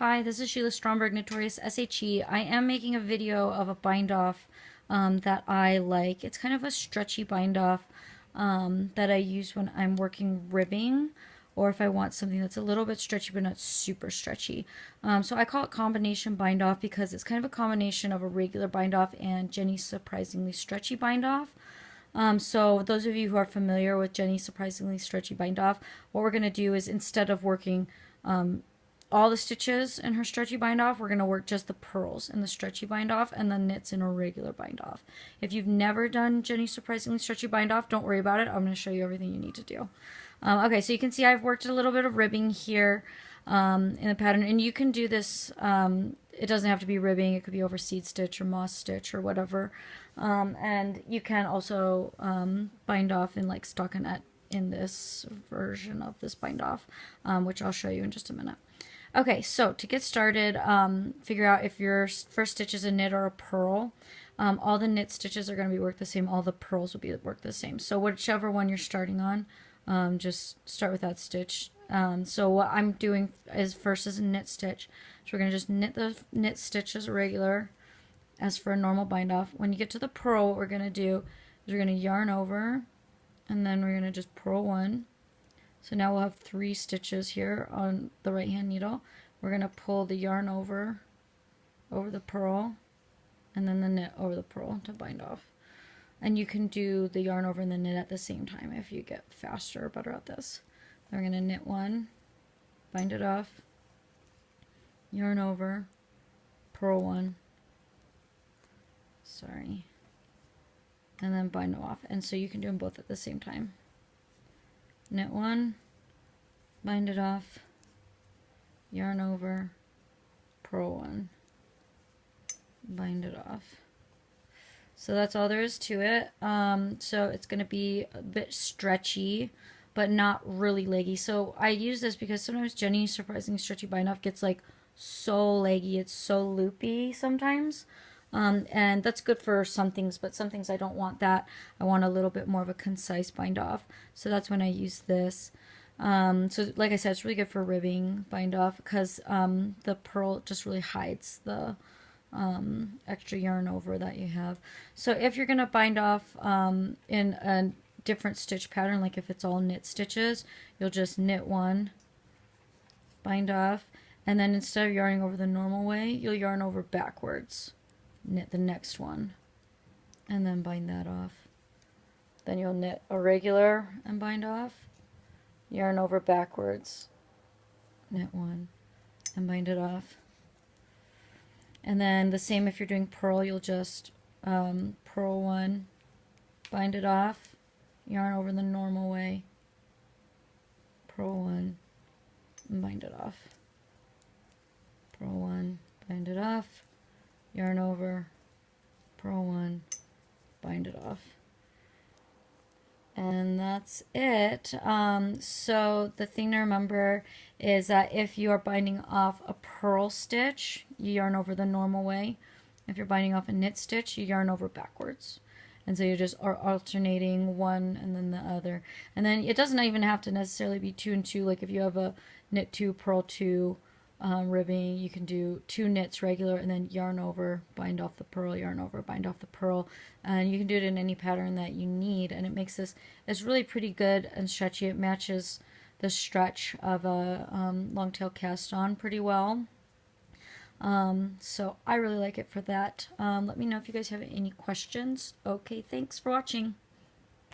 Hi, this is Sheila Stromberg, Notorious SHE. I am making a video of a bind off that I like. It's kind of a stretchy bind off that I use when I'm working ribbing, or if I want something that's a little bit stretchy but not super stretchy. So I call it combination bind off because it's kind of a combination of a regular bind off and Jeny's Surprisingly Stretchy bind off. So those of you who are familiar with Jeny's Surprisingly Stretchy bind off, what we're going to do is, instead of working all the stitches in her stretchy bind off, we're going to work just the purls in the stretchy bind off and the knits in a regular bind off. If you've never done Jeny's Surprisingly Stretchy bind off, don't worry about it. I'm going to show you everything you need to do. Okay, so you can see I've worked a little bit of ribbing here in the pattern, and you can do this. It doesn't have to be ribbing. It could be over seed stitch or moss stitch or whatever. And you can also bind off in like stockinette in this version of this bind off, which I'll show you in just a minute. Okay, so to get started, figure out if your first stitch is a knit or a purl. All the knit stitches are going to be worked the same. All the purls will be worked the same. So whichever one you're starting on, just start with that stitch. So what I'm doing is first is a knit stitch. So we're going to just knit the knit stitch as a regular, as for a normal bind off. When you get to the purl, what we're going to do is we're going to yarn over, and then we're going to just purl one. So now we'll have 3 stitches here on the right hand needle. We're going to pull the yarn over the purl, and then the knit over the purl to bind off. And you can do the yarn over and the knit at the same time if you get faster or better at this. Then we're going to knit one, bind it off, yarn over, purl one, sorry, and then bind them off. And so you can do them both at the same time. Knit one, bind it off, yarn over, purl one, bind it off. So that's all there is to it. So it's going to be a bit stretchy, but not really leggy. So I use this because sometimes Jeny's Surprisingly Stretchy bind off gets like so leggy, it's so loopy sometimes. And that's good for some things, but some things I don't want that. I want a little bit more of a concise bind off. So that's when I use this. So like I said, it's really good for ribbing bind off because the purl just really hides the extra yarn over that you have. So if you're going to bind off in a different stitch pattern, like if it's all knit stitches, you'll just knit one, bind off, and then instead of yarning over the normal way, you'll yarn over backwards. Knit the next one and then bind that off. Then you'll knit a regular and bind off, yarn over backwards, knit one and bind it off. And then the same if you're doing purl, you'll just purl one, bind it off, yarn over the normal way, purl one and bind it off, purl one, bind it off, yarn over, purl one, bind it off. And that's it. So the thing to remember is that if you are binding off a purl stitch, you yarn over the normal way. If you're binding off a knit stitch, you yarn over backwards. And so you just are alternating one and then the other. And then it doesn't even have to necessarily be 2 and 2. Like if you have a knit 2, purl 2, ribbing, you can do 2 knits regular and then yarn over, bind off the purl, yarn over, bind off the purl, and you can do it in any pattern that you need, and it makes this, it's really pretty good and stretchy. It matches the stretch of a long tail cast on pretty well. So I really like it for that. Let me know if you guys have any questions. Okay, thanks for watching.